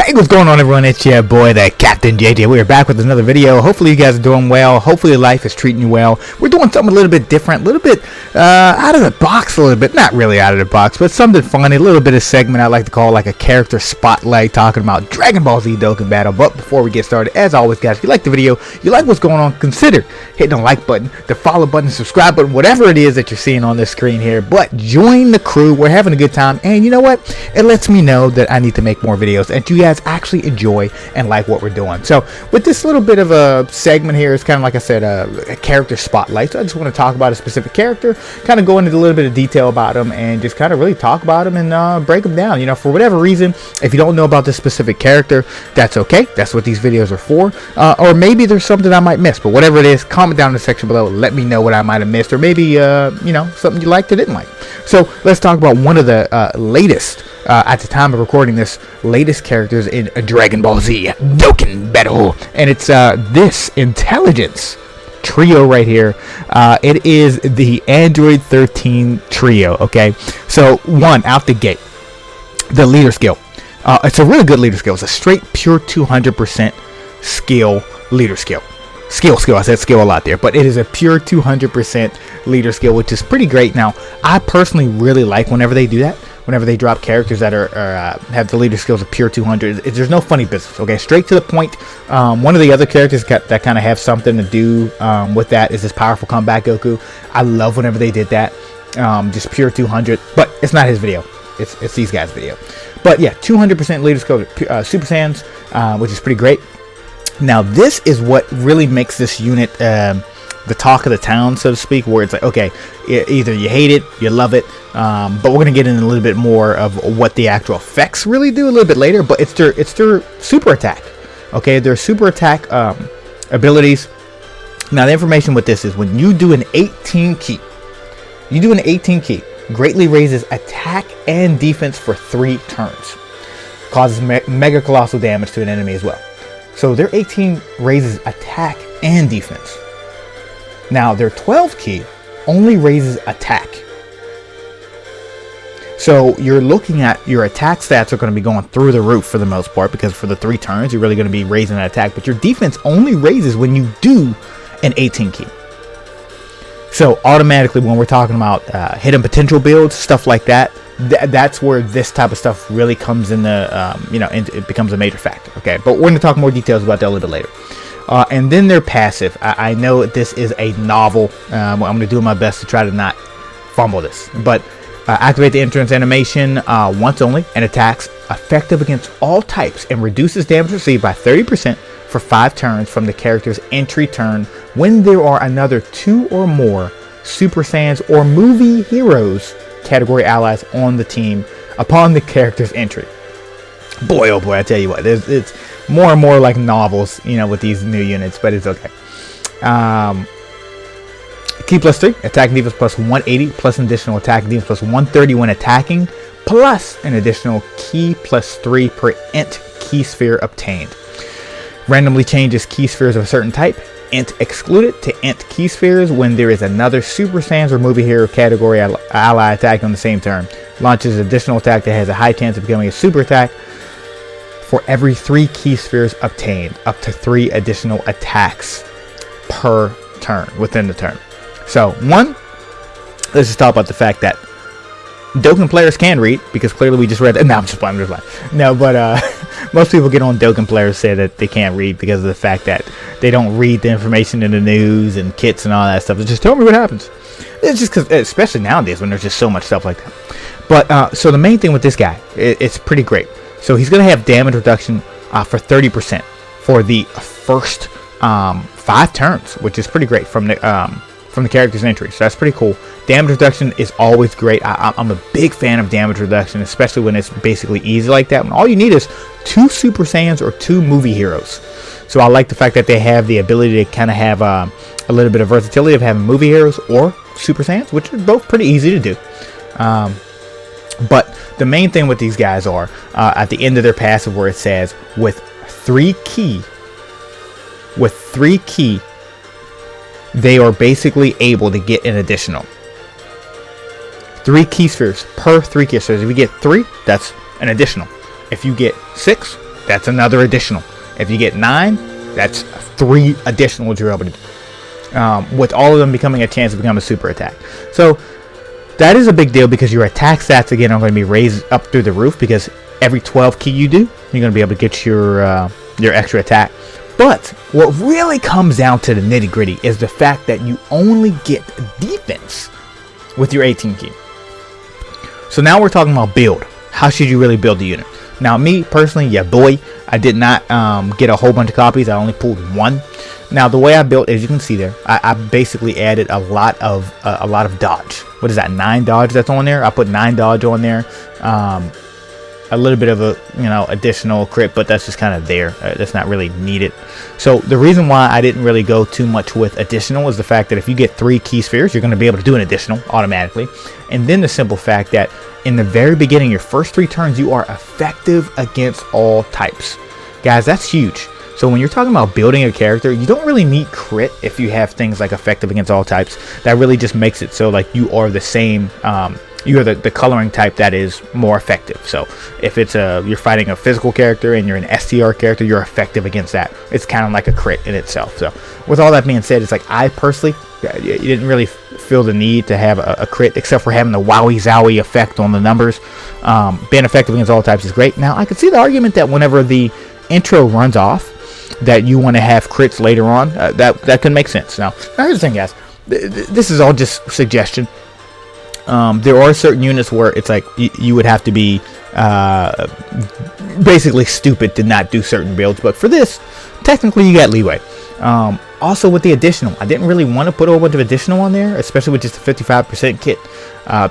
Hey, what's going on, everyone? It's your boy, the Captain JJ. We are back with another video. Hopefully you guys are doing well. Hopefully life is treating you well. We're doing something a little bit different, a little bit out of the box, a little bit. Not really out of the box, but something funny. A little bit of segment I like to call like a character spotlight, talking about Dragon Ball Z Dokkan Battle. But before we get started, as always, guys, if you like the video, you like what's going on, consider hitting the like button, the follow button, subscribe button, whatever it is that you're seeing on this screen here. But join the crew. We're having a good time, and you know what? It lets me know that I need to make more videos, and you guys actually enjoy and like what we're doing. So with this little bit of a segment here, it's kind of like I said, a character spotlight. So I just want to talk about a specific character, kind of go into a little bit of detail about them, and just kind of really talk about them and break them down. You know, for whatever reason, if you don't know about this specific character, that's okay. That's what these videos are for. Or maybe there's something I might miss, but whatever it is, comment down in the section below. Let me know what I might have missed, or maybe you know, something you liked or didn't like. So let's talk about one of the latest, at the time of recording this, latest characters in Dragon Ball Z Dokkan Battle, and it's this intelligence trio right here. It is the Android 13 trio. Okay, so one out the gate, the leader skill. It's a really good leader skill. It's a straight pure 200% skill leader skill. Skill. I said skill a lot there, but it is a pure 200% leader skill, which is pretty great. Now, I personally really like whenever they do that. Whenever they drop characters that are have the leader skills of pure 200, there's no funny business. Okay, straight to the point. One of the other characters that kind of have something to do with that is this powerful comeback GOKU. I love whenever they did that. Just pure 200, but it's not his video. It's these guys' video. But yeah, 200% leader skill Super Saiyans, which is pretty great. Now this is what really makes this unit the talk of the town, so to speak, where it's like, okay, either you hate it, you love it, but we're gonna get into a little bit more of what the actual effects really do a little bit later. But it's their super attack. Okay, their super attack abilities. Now the information with this is when you do an 18 key, greatly raises attack and defense for 3 turns, causes mega colossal damage to an enemy as well. So their 18 raises attack and defense. Now their 12 key only raises attack. So you're looking at your attack stats are going to be going through the roof for the most part, because for the 3 turns you're really going to be raising an attack, but your defense only raises when you do an 18 key. So automatically when we're talking about hidden potential builds, stuff like that, that's where this type of stuff really comes in the you know, it becomes a major factor. Okay, but we're going to talk more details about that a little bit later. And then their passive. I know this is a novel. I'm going to do my best to try to not fumble this. But activate the entrance animation once only, and attacks effective against all types, and reduces damage received by 30% for 5 turns from the character's entry turn when there are another 2 or more Super Saiyans or movie heroes category allies on the team upon the character's entry. Boy, oh boy, I tell you what, it's more and more like novels, you know, with these new units, but it's okay. Key plus 3, attack and defense plus 180, plus an additional attack and defense plus 130 when attacking, plus an additional key plus 3 per int key sphere obtained. Randomly changes key spheres of a certain type, int excluded, to int key spheres when there is another Super Saiyans or movie hero category ally attack on the same turn. Launches an additional attack that has a high chance of becoming a super attack for every 3 key spheres obtained, up to 3 additional attacks per turn within the turn. So one, let's just talk about the fact that Dokkan players can read, because clearly we just read that. No, I'm just playing. No, but most people get on Dokkan players say that they can't read because of the fact that they don't read the information in the news and kits and all that stuff. Just tell me what happens. It's just because, especially nowadays when there's just so much stuff like that. But so the main thing with this guy, it's pretty great. So he's going to have damage reduction for 30% for the first 5 turns, which is pretty great from the character's entry. So that's pretty cool. Damage reduction is always great. I'm a big fan of damage reduction, especially when it's basically easy like that. When all you need is 2 Super Saiyans or 2 movie heroes. So I like the fact that they have the ability to kind of have a little bit of versatility of having movie heroes or Super Saiyans, which are both pretty easy to do. But the main thing with these guys are at the end of their passive, where it says with 3 key, they are basically able to get an additional 3 key spheres per 3 key spheres. If you get 3, that's an additional. If you get 6, That's another additional. If you get 9, that's 3 additionals you're able to do. With all of them becoming a chance to become a super attack. So that is a big deal because your attack stats again are going to be raised up through the roof, because every 12 key you do, you're going to be able to get your extra attack. But what really comes down to the nitty gritty is the fact that you only get defense with your 18 key. So now we're talking about build. How should you really build the unit? Now me personally, yeah boy, I did not get a whole bunch of copies. I only pulled 1. Now the way I built, as you can see there, I basically added a lot of dodge. What is that, 9 dodge that's on there? I put 9 dodge on there. A little bit of a additional crit, but that's just kind of there. That's not really needed. So the reason why I didn't really go too much with additional is the fact that if you get 3 key spheres, you're going to be able to do an additional automatically. And then the simple fact that in the very beginning, your first 3 turns, you are effective against all types. Guys, that's huge. So when you're talking about building a character, you don't really need crit if you have things like effective against all types. That really just makes it so like you are the same. You are the coloring type that is more effective. So if it's you're fighting a physical character and you're an STR character, you're effective against that. It's kind of like a crit in itself. So with all that being said, it's like I personally, you didn't really feel the need to have a crit, except for having the wowie zowie effect on the numbers. Being effective against all types is great. Now I could see the argument that whenever the intro runs off, that you want to have crits later on. That can make sense. Now here's the thing, guys. This is all just suggestion. There are certain units where it's like you would have to be basically stupid to not do certain builds, but for this, technically you got leeway. Also with the additional, I didn't really want to put a whole bunch of additional on there, especially with just a 55% kit,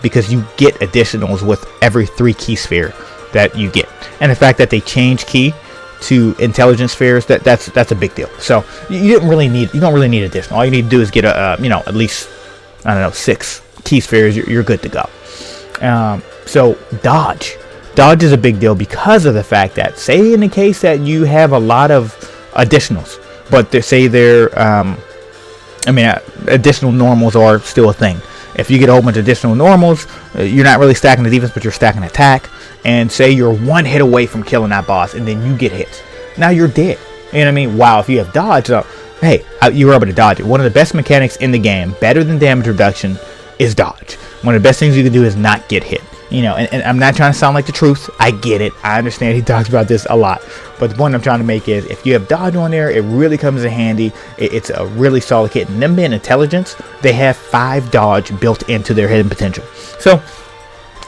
because you get additionals with every 3 key sphere that you get, and the fact that they change key to intelligence spheres, that's a big deal. So you don't really need additional. All you need to do is get a at least, I don't know, 6 key spheres. You're good to go. So dodge is a big deal because of the fact that, say in the case that you have a lot of additionals, but additional normals are still a thing. If you get a whole bunch of additional normals, you're not really stacking the defense, but you're stacking attack. And say you're 1 hit away from killing that boss, and then you get hit. Now you're dead. You know what I mean? Wow, if you have dodge, hey, you were able to dodge it. One of the best mechanics in the game, better than damage reduction, is dodge. One of the best things you can do is not get hit. And I'm not trying to sound like the truth. I get it. I understand he talks about this a lot. But the point I'm trying to make is, if you have dodge on there, it really comes in handy. It's a really solid kit. And them being intelligence, they have 5 dodge built into their hidden potential. So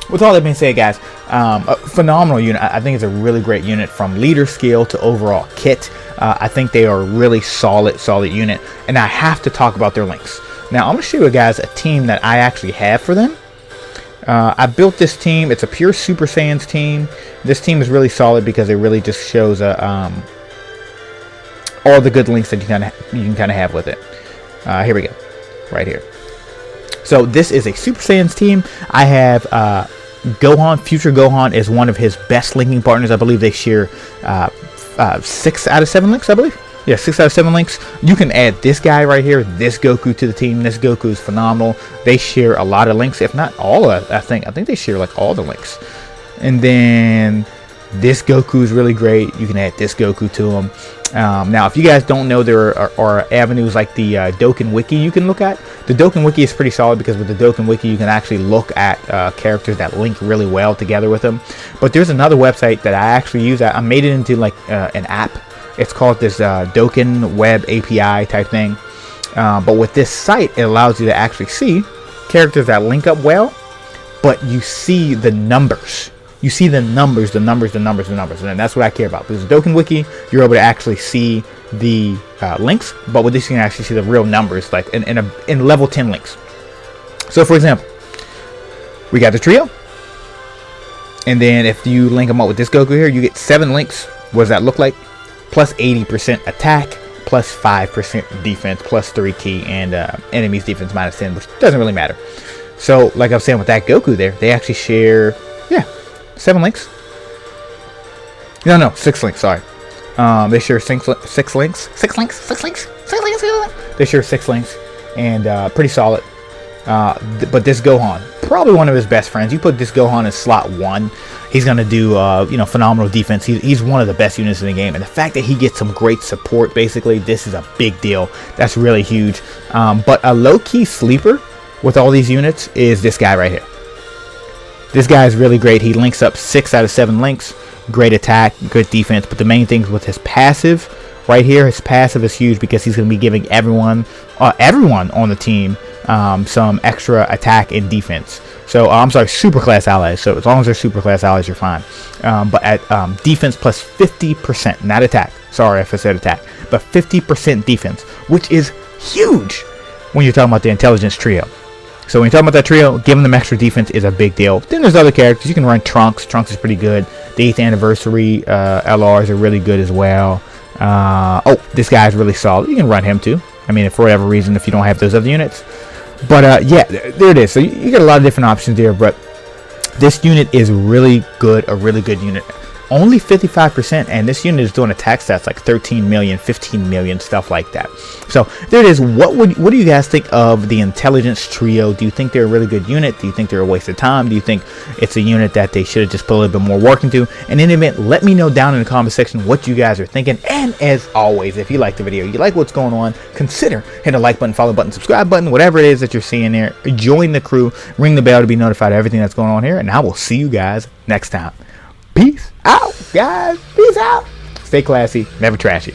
with all that being said, guys, a phenomenal unit. I think it's a really great unit from leader skill to overall kit. I think they are a really solid unit. And I have to talk about their links. Now, I'm going to show you guys a team that I actually have for them. I built this team. It's a pure Super Saiyans team. This team is really solid because it really just shows all the good links that you can kind of have with it. Here we go, right here. So this is a Super Saiyans team. I have Gohan. Future Gohan is one of his best linking partners. I believe they share 6 out of 7 links, I believe. Yeah, 6 out of 7 links. You can add this guy right here, this Goku, to the team. This Goku is phenomenal. They share a lot of links, if not all. I think they share like all the links. And then this Goku is really great. You can add this Goku to him. Now, if you guys don't know, there are avenues like the Dokkan Wiki you can look at. The Dokkan Wiki is pretty solid because with the Dokkan Wiki you can actually look at characters that link really well together with them. But there's another website that I actually use. I made it into like an app. It's called this Dokkan Web API type thing. But with this site, it allows you to actually see characters that link up well, but you see the numbers. You see the numbers, and that's what I care about. Because the Dokkan Wiki, you're able to actually see the links, but with this you can actually see the real numbers, like in level 10 links. So for example, we got the trio, and then if you link them up with this Goku here, you get 7 links. What does that look like? Plus 80% attack, plus 5% defense, plus 3 key, and enemies defense minus 10, which doesn't really matter. So like I was saying with that Goku there, they actually share 7 links. No, 6 links, sorry. They share 6 links. They share 6 links, and pretty solid. But this Gohan, probably one of his best friends. You put this Gohan in slot 1, he's gonna do phenomenal defense. He's one of the best units in the game, and the fact that he gets some great support, basically, this is a big deal. That's really huge. But a low-key sleeper with all these units is this guy right here. This guy is really great. He links up 6 out of 7 links. Great attack, good defense. But the main thing with his passive right here, his passive is huge because he's going to be giving everyone on the team some extra attack and defense. So I'm sorry, super class allies. So as long as they're super class allies, you're fine. But at defense plus 50%, not attack. Sorry if I said attack, but 50% defense, which is huge when you're talking about the intelligence trio. So when you're talking about that trio, giving them extra defense is a big deal. Then there's other characters. You can run Trunks. Trunks is pretty good. The 8th anniversary LRs are really good as well. Oh, this guy's really solid. You can run him too. I mean, for whatever reason, if you don't have those other units. But yeah, there it is. So you got a lot of different options there. But this unit is really good. A really good unit. Only 55%, and this unit is doing attack stats like 13 million, 15 million, stuff like that. So there it is. What do you guys think of the intelligence trio? Do you think they're a really good unit? Do you think they're a waste of time? Do you think it's a unit that they should have just put a little bit more work into? And in the event, let me know down in the comment section what you guys are thinking. And as always, if you like the video, you like what's going on, consider hitting the like button, follow button, subscribe button, whatever it is that you're seeing there. Join the crew, ring the bell to be notified of everything that's going on here, and I will see you guys next time. Peace out, guys. Peace out. Stay classy, never trashy.